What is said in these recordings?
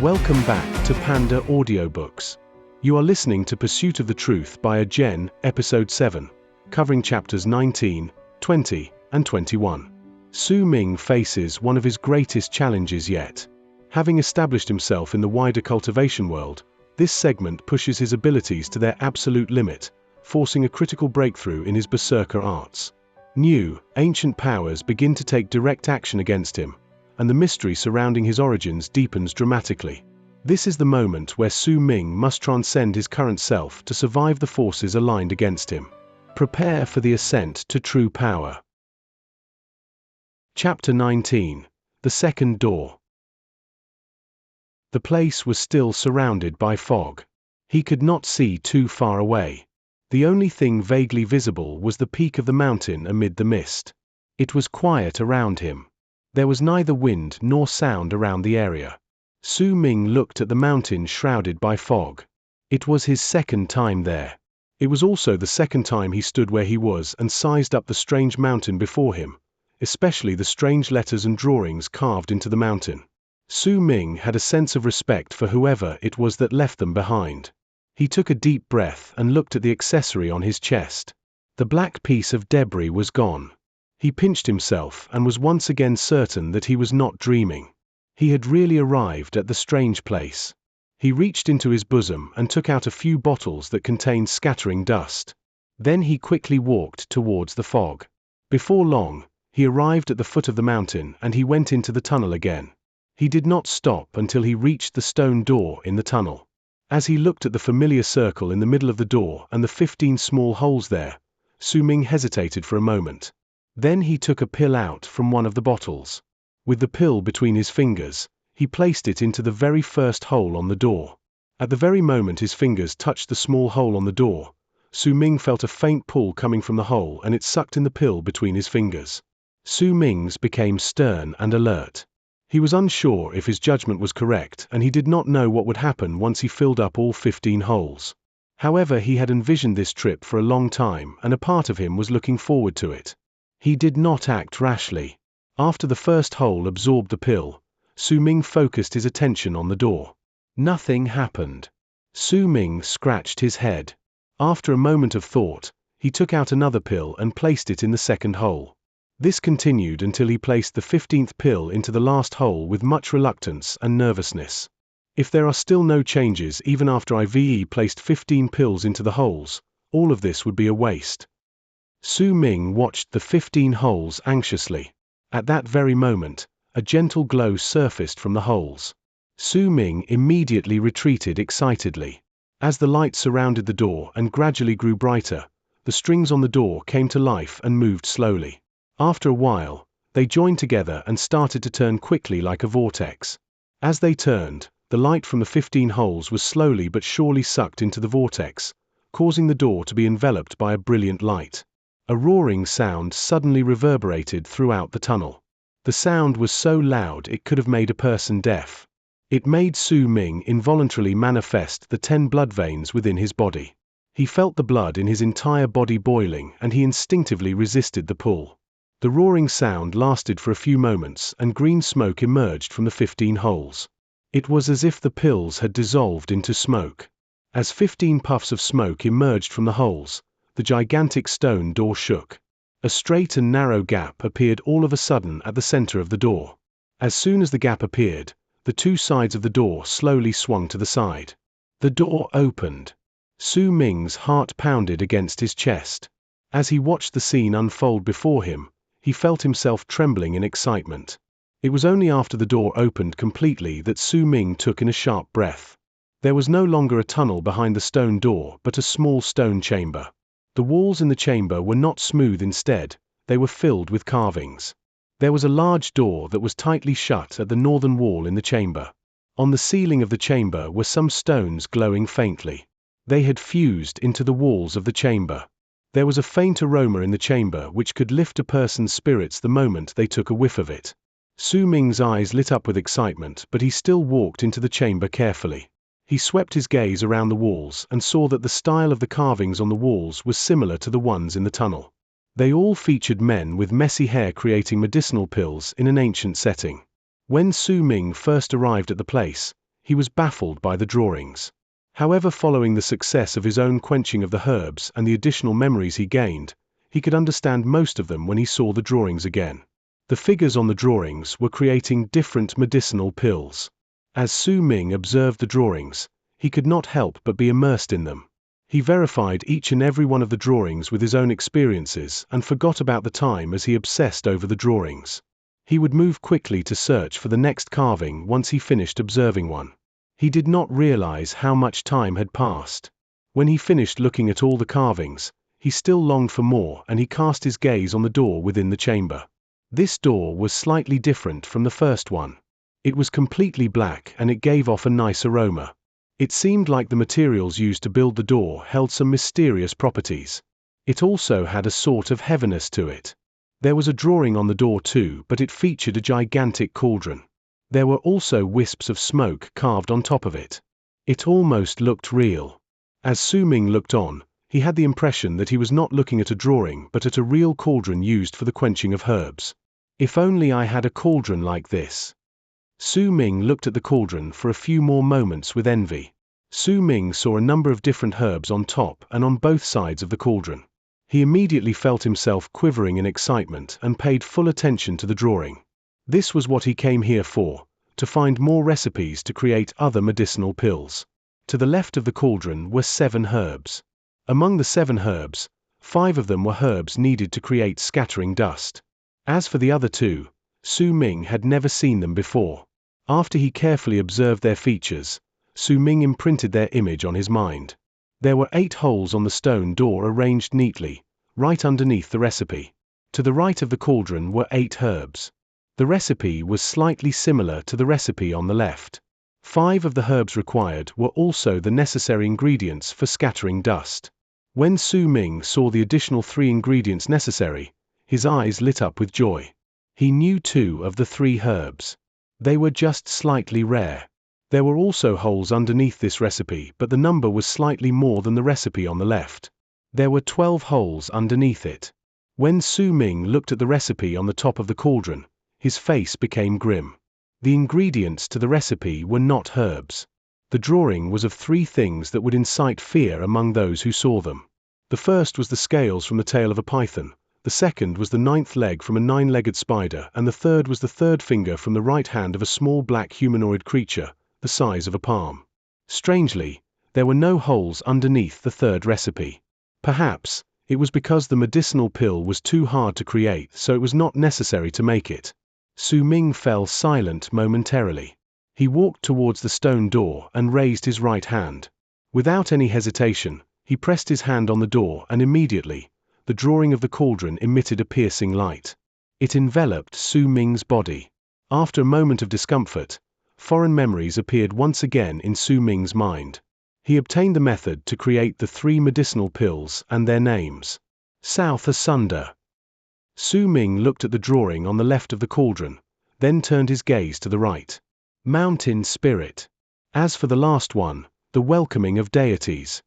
Welcome back to Panda Audiobooks. You are listening to Pursuit of the Truth by a Gen, Episode 7, covering chapters 19, 20, and 21. Qiú Mó faces one of his greatest challenges yet. Having established himself in the wider cultivation world, this segment pushes his abilities to their absolute limit, forcing a critical breakthrough in his Berserker arts. New, ancient powers begin to take direct action against him, and the mystery surrounding his origins deepens dramatically. This is the moment where Qiú Mó must transcend his current self to survive the forces aligned against him. Prepare for the ascent to true power. Chapter 19. The Second Door. The place was still surrounded by fog. He could not see too far away. The only thing vaguely visible was the peak of the mountain amid the mist. It was quiet around him. There was neither wind nor sound around the area. Qiú Mó looked at the mountain shrouded by fog. It was his second time there. It was also the second time he stood where he was and sized up the strange mountain before him, especially the strange letters and drawings carved into the mountain. Qiú Mó had a sense of respect for whoever it was that left them behind. He took a deep breath and looked at the accessory on his chest. The black piece of debris was gone. He pinched himself and was once again certain that he was not dreaming. He had really arrived at the strange place. He reached into his bosom and took out a few bottles that contained scattering dust. Then he quickly walked towards the fog. Before long, he arrived at the foot of the mountain and he went into the tunnel again. He did not stop until he reached the stone door in the tunnel. As he looked at the familiar circle in the middle of the door and the 15 small holes there, Qiú Mó hesitated for a moment. Then he took a pill out from one of the bottles. With the pill between his fingers, he placed it into the very first hole on the door. At the very moment his fingers touched the small hole on the door, Qiú Mó felt a faint pull coming from the hole and it sucked in the pill between his fingers. Qiú Mó became stern and alert. He was unsure if his judgment was correct and he did not know what would happen once he filled up all 15 holes. However, he had envisioned this trip for a long time and a part of him was looking forward to it. He did not act rashly. After the first hole absorbed the pill, Qiú Mó focused his attention on the door. Nothing happened. Qiú Mó scratched his head. After a moment of thought, he took out another pill and placed it in the second hole. This continued until he placed the 15th pill into the last hole with much reluctance and nervousness. If there are still no changes even after I've placed 15 pills into the holes, all of this would be a waste. Qiú Mó watched the 15 holes anxiously. At that very moment, a gentle glow surfaced from the holes. Qiú Mó immediately retreated excitedly. As the light surrounded the door and gradually grew brighter, the strings on the door came to life and moved slowly. After a while, they joined together and started to turn quickly like a vortex. As they turned, the light from the 15 holes was slowly but surely sucked into the vortex, causing the door to be enveloped by a brilliant light. A roaring sound suddenly reverberated throughout the tunnel. The sound was so loud it could have made a person deaf. It made Qiú Mó involuntarily manifest the 10 blood veins within his body. He felt the blood in his entire body boiling and he instinctively resisted the pull. The roaring sound lasted for a few moments and green smoke emerged from the 15 holes. It was as if the pills had dissolved into smoke. As 15 puffs of smoke emerged from the holes, the gigantic stone door shook. A straight and narrow gap appeared all of a sudden at the center of the door. As soon as the gap appeared, the 2 sides of the door slowly swung to the side. The door opened. Qiú Mó's heart pounded against his chest. As he watched the scene unfold before him, he felt himself trembling in excitement. It was only after the door opened completely that Qiú Mó took in a sharp breath. There was no longer a tunnel behind the stone door but a small stone chamber. The walls in the chamber were not smooth, instead, they were filled with carvings. There was a large door that was tightly shut at the northern wall in the chamber. On the ceiling of the chamber were some stones glowing faintly. They had fused into the walls of the chamber. There was a faint aroma in the chamber which could lift a person's spirits the moment they took a whiff of it. Qiú Mó's eyes lit up with excitement, but he still walked into the chamber carefully. He swept his gaze around the walls and saw that the style of the carvings on the walls was similar to the ones in the tunnel. They all featured men with messy hair creating medicinal pills in an ancient setting. When Qiú Mó first arrived at the place, he was baffled by the drawings. However, following the success of his own quenching of the herbs and the additional memories he gained, he could understand most of them when he saw the drawings again. The figures on the drawings were creating different medicinal pills. As Su Ming observed the drawings, he could not help but be immersed in them. He verified each and every one of the drawings with his own experiences and forgot about the time as he obsessed over the drawings. He would move quickly to search for the next carving once he finished observing one. He did not realize how much time had passed. When he finished looking at all the carvings, he still longed for more, and he cast his gaze on the door within the chamber. This door was slightly different from the first one. It was completely black and it gave off a nice aroma. It seemed like the materials used to build the door held some mysterious properties. It also had a sort of heaviness to it. There was a drawing on the door too, but it featured a gigantic cauldron. There were also wisps of smoke carved on top of it. It almost looked real. As Su Ming looked on, he had the impression that he was not looking at a drawing but at a real cauldron used for the quenching of herbs. If only I had a cauldron like this. Su Ming looked at the cauldron for a few more moments with envy. Su Ming saw a number of different herbs on top and on both sides of the cauldron. He immediately felt himself quivering in excitement and paid full attention to the drawing. This was what he came here for, to find more recipes to create other medicinal pills. To the left of the cauldron were 7 herbs. Among the 7 herbs, 5 of them were herbs needed to create scattering dust. As for the other 2, Su Ming had never seen them before. After he carefully observed their features, Su Ming imprinted their image on his mind. There were 8 holes on the stone door arranged neatly, right underneath the recipe. To the right of the cauldron were 8 herbs. The recipe was slightly similar to the recipe on the left. 5 of the herbs required were also the necessary ingredients for scattering dust. When Su Ming saw the additional 3 ingredients necessary, his eyes lit up with joy. He knew 2 of the 3 herbs. They were just slightly rare. There were also holes underneath this recipe, but the number was slightly more than the recipe on the left. There were 12 holes underneath it. When Su Ming looked at the recipe on the top of the cauldron, his face became grim. The ingredients to the recipe were not herbs. The drawing was of 3 things that would incite fear among those who saw them. The first was the scales from the tail of a python. The second was the 9th leg from a 9-legged spider, and the third was the 3rd finger from the right hand of a small black humanoid creature, the size of a palm. Strangely, there were no holes underneath the 3rd recipe. Perhaps, it was because the medicinal pill was too hard to create, so it was not necessary to make it. Su Ming fell silent momentarily. He walked towards the stone door and raised his right hand. Without any hesitation, he pressed his hand on the door and immediately, the drawing of the cauldron emitted a piercing light. It enveloped Su Ming's body. After a moment of discomfort, foreign memories appeared once again in Su Ming's mind. He obtained the method to create the 3 medicinal pills and their names. South Asunder. Su Ming looked at the drawing on the left of the cauldron, then turned his gaze to the right. Mountain Spirit. As for the last one, the welcoming of deities.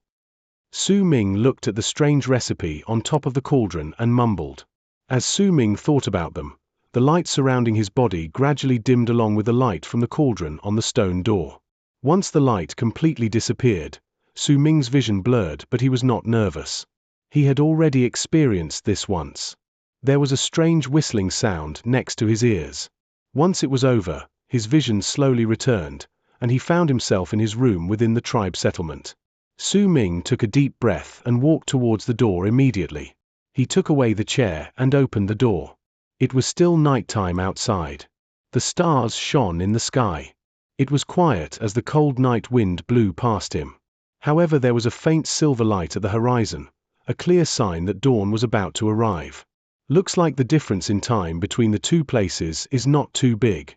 Su Ming looked at the strange recipe on top of the cauldron and mumbled. As Su Ming thought about them, the light surrounding his body gradually dimmed along with the light from the cauldron on the stone door. Once the light completely disappeared, Su Ming's vision blurred, but he was not nervous. He had already experienced this once. There was a strange whistling sound next to his ears. Once it was over, his vision slowly returned, and he found himself in his room within the tribe settlement. Su Ming took a deep breath and walked towards the door immediately. He took away the chair and opened the door. It was still nighttime outside. The stars shone in the sky. It was quiet as the cold night wind blew past him. However, there was a faint silver light at the horizon, a clear sign that dawn was about to arrive. Looks like the difference in time between the 2 places is not too big.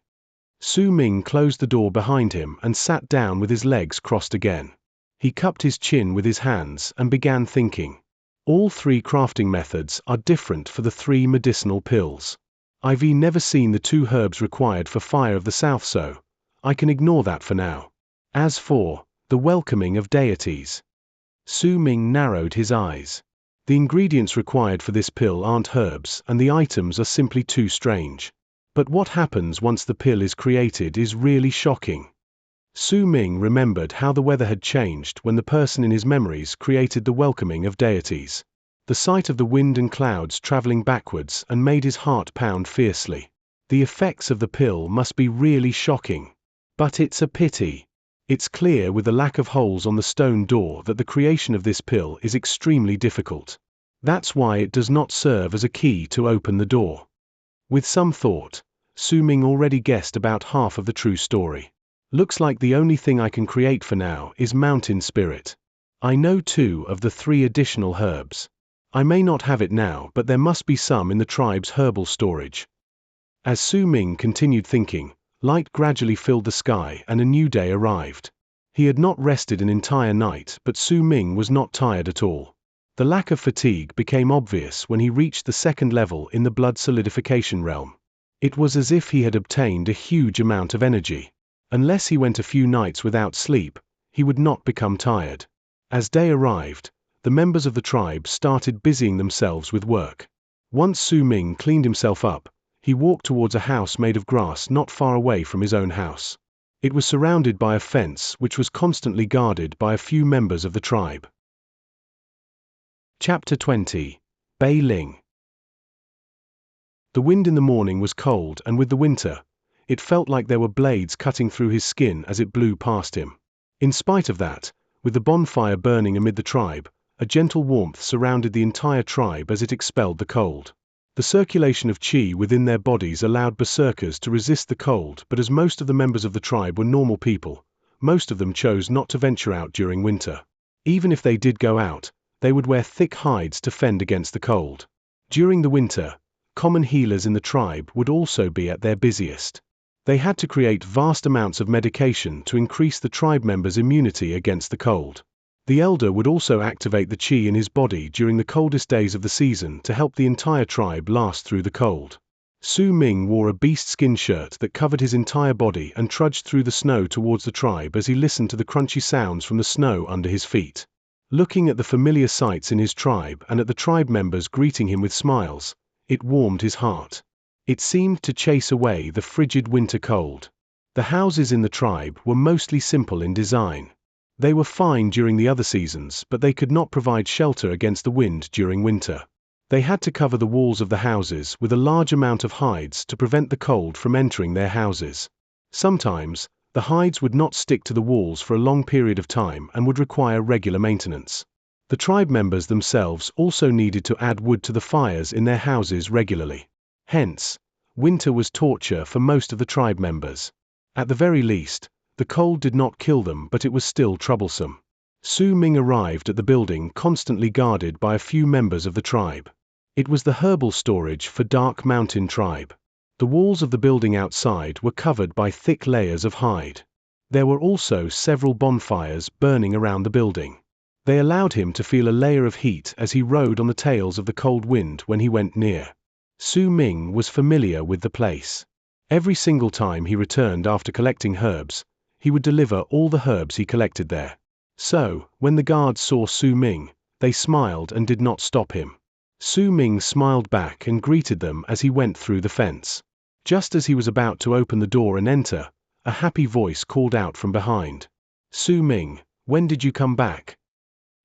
Su Ming closed the door behind him and sat down with his legs crossed again. He cupped his chin with his hands and began thinking. All 3 crafting methods are different for the 3 medicinal pills. I've never seen the 2 herbs required for Fire of the South, so I can ignore that for now. As for the welcoming of deities, Su Ming narrowed his eyes. The ingredients required for this pill aren't herbs, and the items are simply too strange. But what happens once the pill is created is really shocking. Su Ming remembered how the weather had changed when the person in his memories created the welcoming of deities. The sight of the wind and clouds traveling backwards and made his heart pound fiercely. The effects of the pill must be really shocking. But it's a pity. It's clear with the lack of holes on the stone door that the creation of this pill is extremely difficult. That's why it does not serve as a key to open the door. With some thought, Su Ming already guessed about half of the true story. Looks like the only thing I can create for now is mountain spirit. I know 2 of the 3 additional herbs. I may not have it now, but there must be some in the tribe's herbal storage. As Su Ming continued thinking, light gradually filled the sky and a new day arrived. He had not rested an entire night, but Su Ming was not tired at all. The lack of fatigue became obvious when he reached the 2nd level in the blood solidification realm. It was as if he had obtained a huge amount of energy. Unless he went a few nights without sleep, he would not become tired. As day arrived, the members of the tribe started busying themselves with work. Once Su Ming cleaned himself up, he walked towards a house made of grass not far away from his own house. It was surrounded by a fence which was constantly guarded by a few members of the tribe. Chapter 20. Bei Ling. The wind in the morning was cold, and with the winter, it felt like there were blades cutting through his skin as it blew past him. In spite of that, with the bonfire burning amid the tribe, a gentle warmth surrounded the entire tribe as it expelled the cold. The circulation of qi within their bodies allowed berserkers to resist the cold, but as most of the members of the tribe were normal people, most of them chose not to venture out during winter. Even if they did go out, they would wear thick hides to fend against the cold. During the winter, common healers in the tribe would also be at their busiest. They had to create vast amounts of medication to increase the tribe members' immunity against the cold. The elder would also activate the qi in his body during the coldest days of the season to help the entire tribe last through the cold. Su Ming wore a beast skin shirt that covered his entire body and trudged through the snow towards the tribe as he listened to the crunchy sounds from the snow under his feet. Looking at the familiar sights in his tribe and at the tribe members greeting him with smiles, it warmed his heart. It seemed to chase away the frigid winter cold. The houses in the tribe were mostly simple in design. They were fine during the other seasons, but they could not provide shelter against the wind during winter. They had to cover the walls of the houses with a large amount of hides to prevent the cold from entering their houses. Sometimes, the hides would not stick to the walls for a long period of time and would require regular maintenance. The tribe members themselves also needed to add wood to the fires in their houses regularly. Hence, winter was torture for most of the tribe members. At the very least, the cold did not kill them, but it was still troublesome. Su Ming arrived at the building constantly guarded by a few members of the tribe. It was the herbal storage for Dark Mountain tribe. The walls of the building outside were covered by thick layers of hide. There were also several bonfires burning around the building. They allowed him to feel a layer of heat as he rode on the tails of the cold wind when he went near. Su Ming was familiar with the place. Every single time he returned after collecting herbs, he would deliver all the herbs he collected there. So, when the guards saw Su Ming, they smiled and did not stop him. Su Ming smiled back and greeted them as he went through the fence. Just as he was about to open the door and enter, a happy voice called out from behind. "Su Ming, when did you come back?"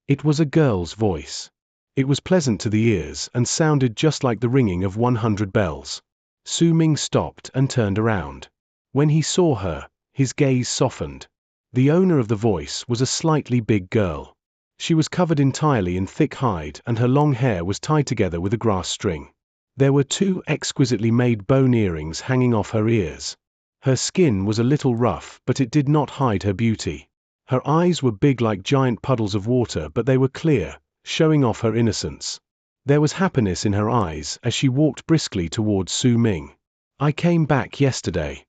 It was a girl's voice. It was pleasant to the ears and sounded just like the ringing of 100 bells. Su Ming stopped and turned around. When he saw her, his gaze softened. The owner of the voice was a slightly big girl. She was covered entirely in thick hide and her long hair was tied together with a grass string. There were 2 exquisitely made bone earrings hanging off her ears. Her skin was a little rough, but it did not hide her beauty. Her eyes were big like giant puddles of water, but they were clear, showing off her innocence. There was happiness in her eyes as she walked briskly towards Su Ming. "I came back yesterday."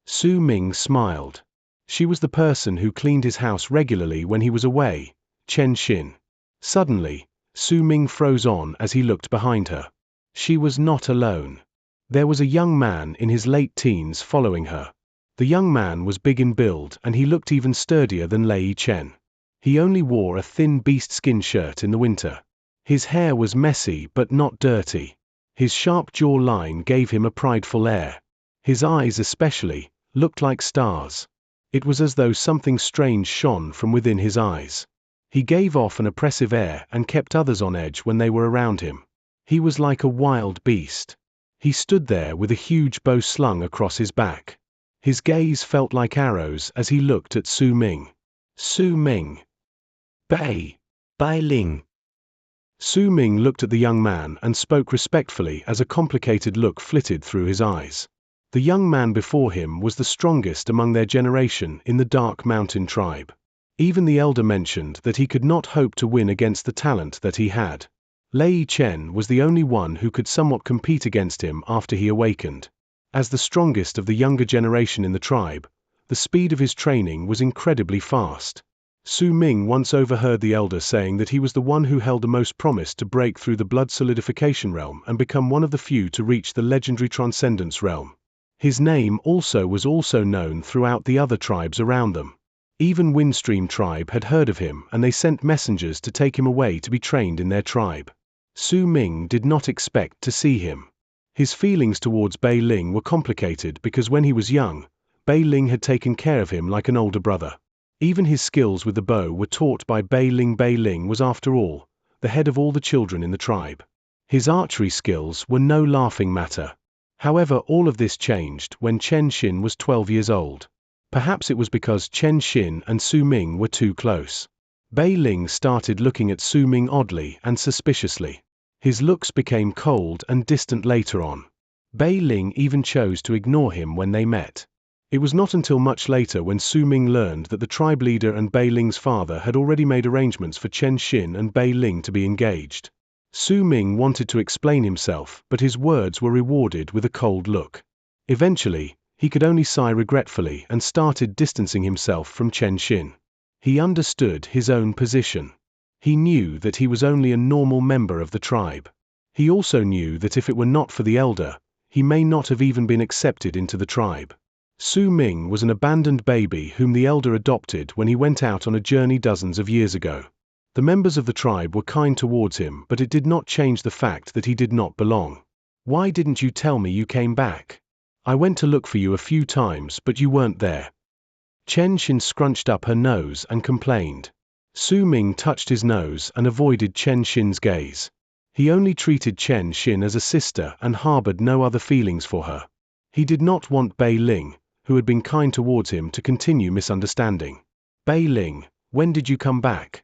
Su Ming smiled. She was the person who cleaned his house regularly when he was away, Chen Xin. Suddenly, Su Ming froze on as he looked behind her. She was not alone. There was a young man in his late teens following her. The young man was big in build and he looked even sturdier than Lei Chen. He only wore a thin beast skin shirt in the winter. His hair was messy but not dirty. His sharp jaw line gave him a prideful air. His eyes especially looked like stars. It was as though something strange shone from within his eyes. He gave off an oppressive air and kept others on edge when they were around him. He was like a wild beast. He stood there with a huge bow slung across his back. His gaze felt like arrows as he looked at Su Ming. Su Ming. Bai Ling. Su Ming looked at the young man and spoke respectfully as a complicated look flitted through his eyes. The young man before him was the strongest among their generation in the Dark Mountain tribe. Even the elder mentioned that he could not hope to win against the talent that he had. Lei Chen was the only one who could somewhat compete against him after he awakened. As the strongest of the younger generation in the tribe, the speed of his training was incredibly fast. Su Ming once overheard the elder saying that he was the one who held the most promise to break through the blood solidification realm and become one of the few to reach the legendary transcendence realm. His name was also known throughout the other tribes around them. Even Windstream tribe had heard of him and they sent messengers to take him away to be trained in their tribe. Su Ming did not expect to see him. His feelings towards Bai Ling were complicated because when he was young, Bai Ling had taken care of him like an older brother. Even his skills with the bow were taught by Bai Ling. Bai Ling was, after all, the head of all the children in the tribe. His archery skills were no laughing matter. However, all of this changed when Chen Xin was 12 years old. Perhaps it was because Chen Xin and Su Ming were too close. Bai Ling started looking at Su Ming oddly and suspiciously. His looks became cold and distant later on. Bai Ling even chose to ignore him when they met. It was not until much later when Su Ming learned that the tribe leader and Bai Ling's father had already made arrangements for Chen Xin and Bai Ling to be engaged. Su Ming wanted to explain himself, but his words were rewarded with a cold look. Eventually, he could only sigh regretfully and started distancing himself from Chen Xin. He understood his own position. He knew that he was only a normal member of the tribe. He also knew that if it were not for the elder, he may not have even been accepted into the tribe. Su Ming was an abandoned baby whom the elder adopted when he went out on a journey dozens of years ago. The members of the tribe were kind towards him, but it did not change the fact that he did not belong. Why didn't you tell me you came back? I went to look for you a few times, but you weren't there. Chen Xin scrunched up her nose and complained. Su Ming touched his nose and avoided Chen Xin's gaze. He only treated Chen Xin as a sister and harbored no other feelings for her. He did not want Bai Ling, who had been kind towards him, to continue misunderstanding. Bai Ling, when did you come back?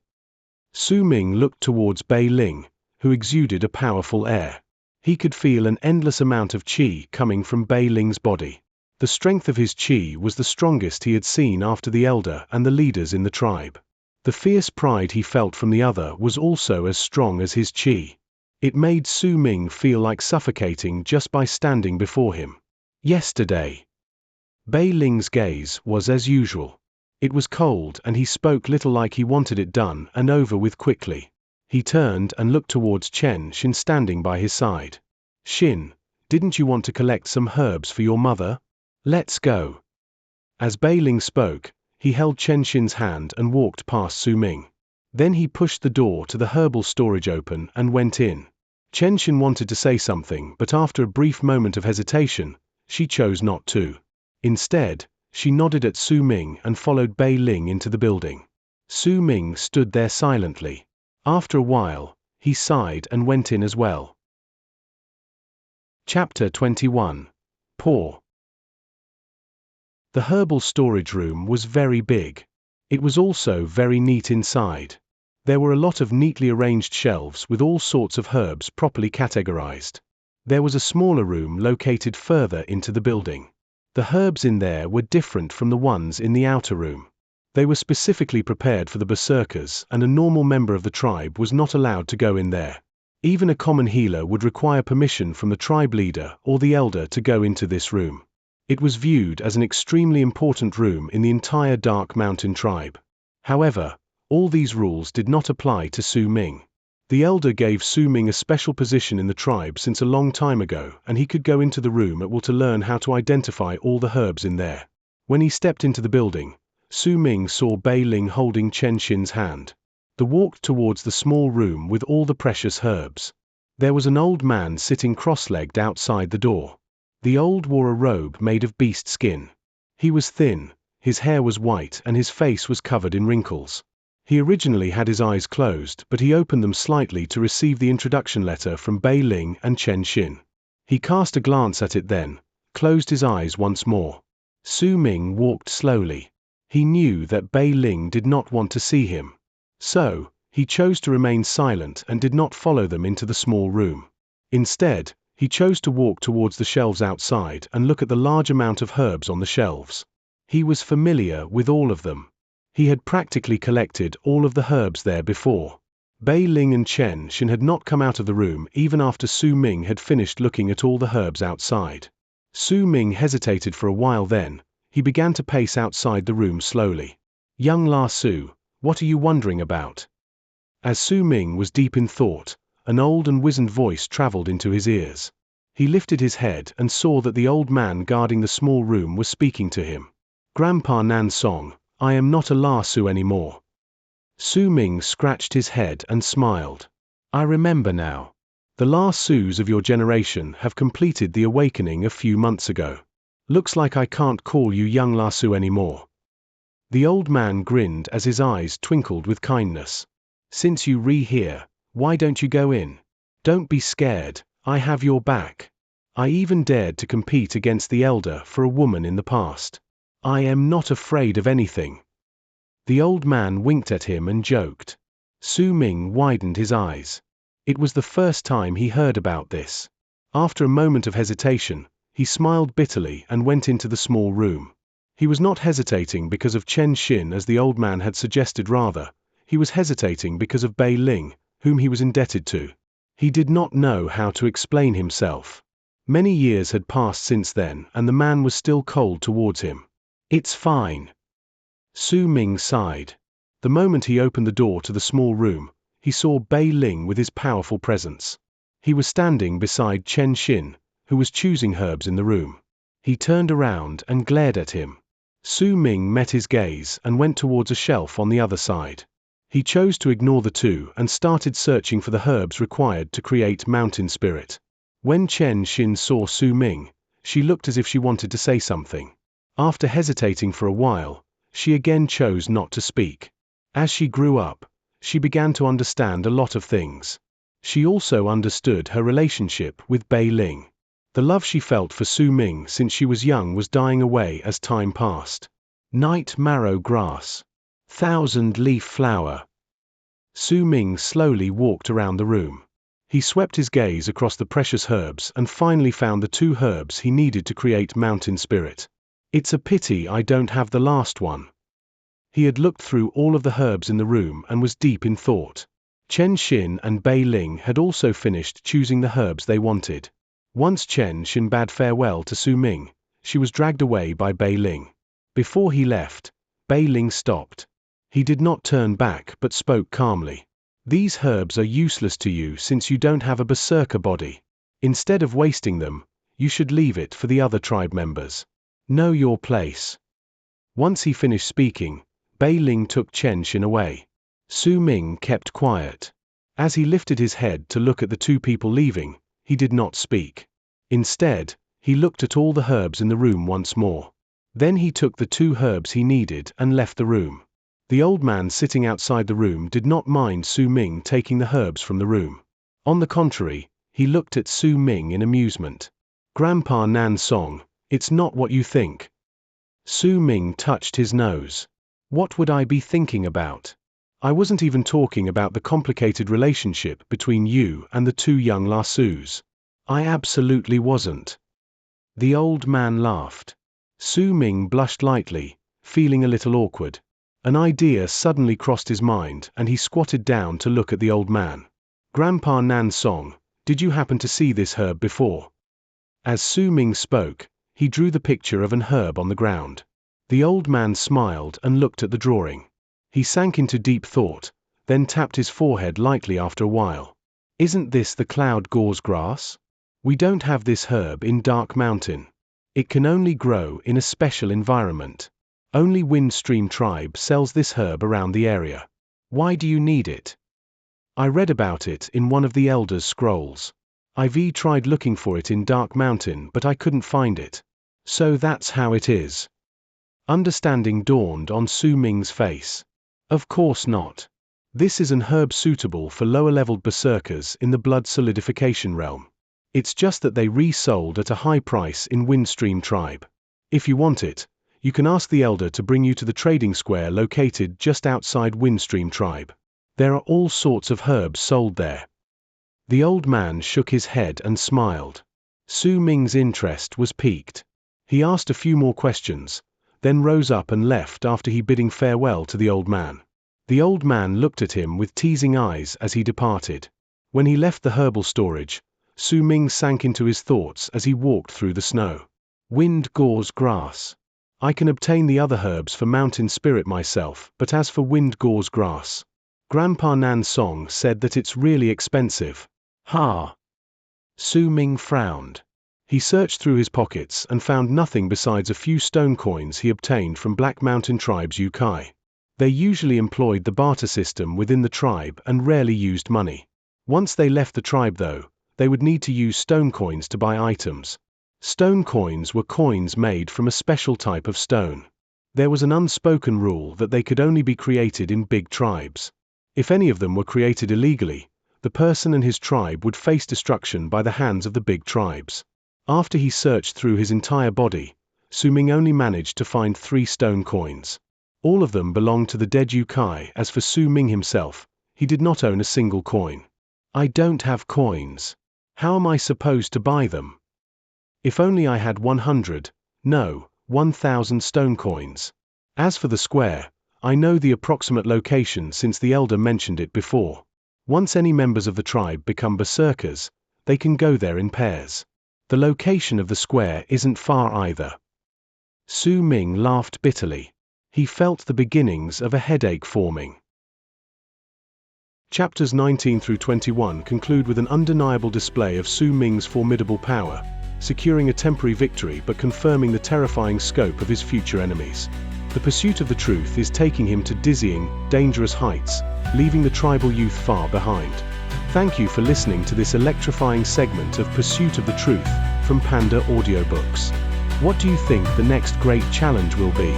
Su Ming looked towards Bai Ling, who exuded a powerful air. He could feel an endless amount of qi coming from Bai Ling's body. The strength of his qi was the strongest he had seen after the elder and the leaders in the tribe. The fierce pride he felt from the other was also as strong as his qi. It made Su Ming feel like suffocating just by standing before him. Yesterday. Bai Ling's gaze was as usual. It was cold and he spoke little, like he wanted it done and over with quickly. He turned and looked towards Chen Xin standing by his side. Xin, didn't you want to collect some herbs for your mother? Let's go. As Bai Ling spoke, he held Chen Xin's hand and walked past Su Ming. Then he pushed the door to the herbal storage open and went in. Chen Xin wanted to say something, but after a brief moment of hesitation, she chose not to. Instead, she nodded at Su Ming and followed Bai Ling into the building. Su Ming stood there silently. After a while, he sighed and went in as well. Chapter 21. Poor. The herbal storage room was very big. It was also very neat inside. There were a lot of neatly arranged shelves with all sorts of herbs properly categorized. There was a smaller room located further into the building. The herbs in there were different from the ones in the outer room. They were specifically prepared for the Berserkers, and a normal member of the tribe was not allowed to go in there. Even a common healer would require permission from the tribe leader or the elder to go into this room. It was viewed as an extremely important room in the entire Dark Mountain tribe. However, all these rules did not apply to Su Ming. The elder gave Su Ming a special position in the tribe since a long time ago, and he could go into the room at will to learn how to identify all the herbs in there. When he stepped into the building, Su Ming saw Bai Ling holding Chen Xin's hand. They walked towards the small room with all the precious herbs. There was an old man sitting cross-legged outside the door. The old wore a robe made of beast skin. He was thin, His hair was white and his face was covered in wrinkles. He originally had his eyes closed, but he opened them slightly to receive the introduction letter from Bei Ling and Chen Xin. He cast a glance at it then, closed his eyes once more. Su Ming walked slowly. He knew that Bei Ling did not want to see him. So, he chose to remain silent and did not follow them into the small room. Instead, he chose to walk towards the shelves outside and look at the large amount of herbs on the shelves. He was familiar with all of them. He had practically collected all of the herbs there before. Bei Ling and Chen Xin had not come out of the room even after Su Ming had finished looking at all the herbs outside. Su Ming hesitated for a while, then he began to pace outside the room slowly. "Young La Su, what are you wondering about?" As Su Ming was deep in thought, an old and wizened voice traveled into his ears. He lifted his head and saw that the old man guarding the small room was speaking to him. "Grandpa Nan Song, I am not a La Su anymore." Su Ming scratched his head and smiled. "I remember now. The La Sus of your generation have completed the awakening a few months ago. Looks like I can't call you young La Su anymore." The old man grinned as his eyes twinkled with kindness. "Since you here, why don't you go in? Don't be scared, I have your back. I even dared to compete against the elder for a woman in the past. I am not afraid of anything." The old man winked at him and joked. Su Ming widened his eyes. It was the first time he heard about this. After a moment of hesitation, he smiled bitterly and went into the small room. He was not hesitating because of Chen Xin as the old man had suggested, rather, he was hesitating because of Bei Ling, whom he was indebted to. He did not know how to explain himself. Many years had passed since then and the man was still cold towards him. "It's fine." Su Ming sighed. The moment he opened the door to the small room, he saw Bei Ling with his powerful presence. He was standing beside Chen Xin, who was choosing herbs in the room. He turned around and glared at him. Su Ming met his gaze and went towards a shelf on the other side. He chose to ignore the two and started searching for the herbs required to create mountain spirit. When Chen Xin saw Su Ming, she looked as if she wanted to say something. After hesitating for a while, she again chose not to speak. As she grew up, she began to understand a lot of things. She also understood her relationship with Bei Ling. The love she felt for Su Ming since she was young was dying away as time passed. Night marrow grass. 1,000-leaf flower. Su Ming slowly walked around the room. He swept his gaze across the precious herbs and finally found the 2 herbs he needed to create mountain spirit. "It's a pity I don't have the last one." He had looked through all of the herbs in the room and was deep in thought. Chen Xin and Bei Ling had also finished choosing the herbs they wanted. Once Chen Xin bade farewell to Su Ming, she was dragged away by Bei Ling. Before he left, Bei Ling stopped. He did not turn back but spoke calmly. "These herbs are useless to you since you don't have a Berserker body. Instead of wasting them, you should leave it for the other tribe members. Know your place." Once he finished speaking, Bei Ling took Chen Xin away. Su Ming kept quiet. As he lifted his head to look at the 2 people leaving, he did not speak. Instead, he looked at all the herbs in the room once more. Then he took the 2 herbs he needed and left the room. The old man sitting outside the room did not mind Su Ming taking the herbs from the room. On the contrary, he looked at Su Ming in amusement. "Grandpa Nan Song, it's not what you think." Su Ming touched his nose. "What would I be thinking about? I wasn't even talking about the complicated relationship between you and the 2 young La Sus. I absolutely wasn't." The old man laughed. Su Ming blushed lightly, feeling a little awkward. An idea suddenly crossed his mind and he squatted down to look at the old man. "Grandpa Nan Song, did you happen to see this herb before?" As Su Ming spoke, he drew the picture of an herb on the ground. The old man smiled and looked at the drawing. He sank into deep thought, then tapped his forehead lightly after a while. "Isn't this the cloud gauze grass? We don't have this herb in Dark Mountain. It can only grow in a special environment. Only Windstream tribe sells this herb around the area. Why do you need it?" "I read about it in one of the elders' scrolls. I've tried looking for it in Dark Mountain but I couldn't find it. So that's how it is." Understanding dawned on Su Ming's face. Of course not. This is an herb suitable for lower-leveled berserkers in the blood solidification realm. It's just that they resold at a high price in Windstream Tribe. If you want it, you can ask the elder to bring you to the trading square located just outside Windstream Tribe. There are all sorts of herbs sold there. The old man shook his head and smiled. Su Ming's interest was piqued. He asked a few more questions, then rose up and left after he bidding farewell to the old man. The old man looked at him with teasing eyes as he departed. When he left the herbal storage, Su Ming sank into his thoughts as he walked through the snow. Wind gauze grass. I can obtain the other herbs for mountain spirit myself, but as for wind gauze grass, Grandpa Nan's song said that it's really expensive. Ha! Su Ming frowned. He searched through his pockets and found nothing besides a few stone coins he obtained from Black Mountain Tribe's yokai. They usually employed the barter system within the tribe and rarely used money. Once they left the tribe though, they would need to use stone coins to buy items. Stone coins were coins made from a special type of stone. There was an unspoken rule that they could only be created in big tribes. If any of them were created illegally, the person and his tribe would face destruction by the hands of the big tribes. After he searched through his entire body, Su Ming only managed to find 3 stone coins. All of them belonged to the dead yokai. As for Su Ming himself, he did not own a single coin. I don't have coins. How am I supposed to buy them? If only I had 100, no, 1,000 stone coins. As for the square, I know the approximate location since the elder mentioned it before. Once any members of the tribe become berserkers, they can go there in pairs. The location of the square isn't far either. Su Ming laughed bitterly. He felt the beginnings of a headache forming. Chapters 19 through 21 conclude with an undeniable display of Su Ming's formidable power, securing a temporary victory but confirming the terrifying scope of his future enemies. The pursuit of the truth is taking him to dizzying, dangerous heights, leaving the tribal youth far behind. Thank you for listening to this electrifying segment of Pursuit of the Truth from Panda Audiobooks. What do you think the next great challenge will be?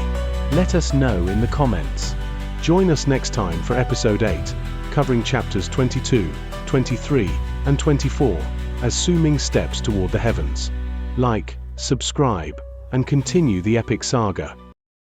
Let us know in the comments. Join us next time for episode 8, covering chapters 22, 23, and 24, as Su Ming steps toward the heavens. Like, subscribe, and continue the epic saga.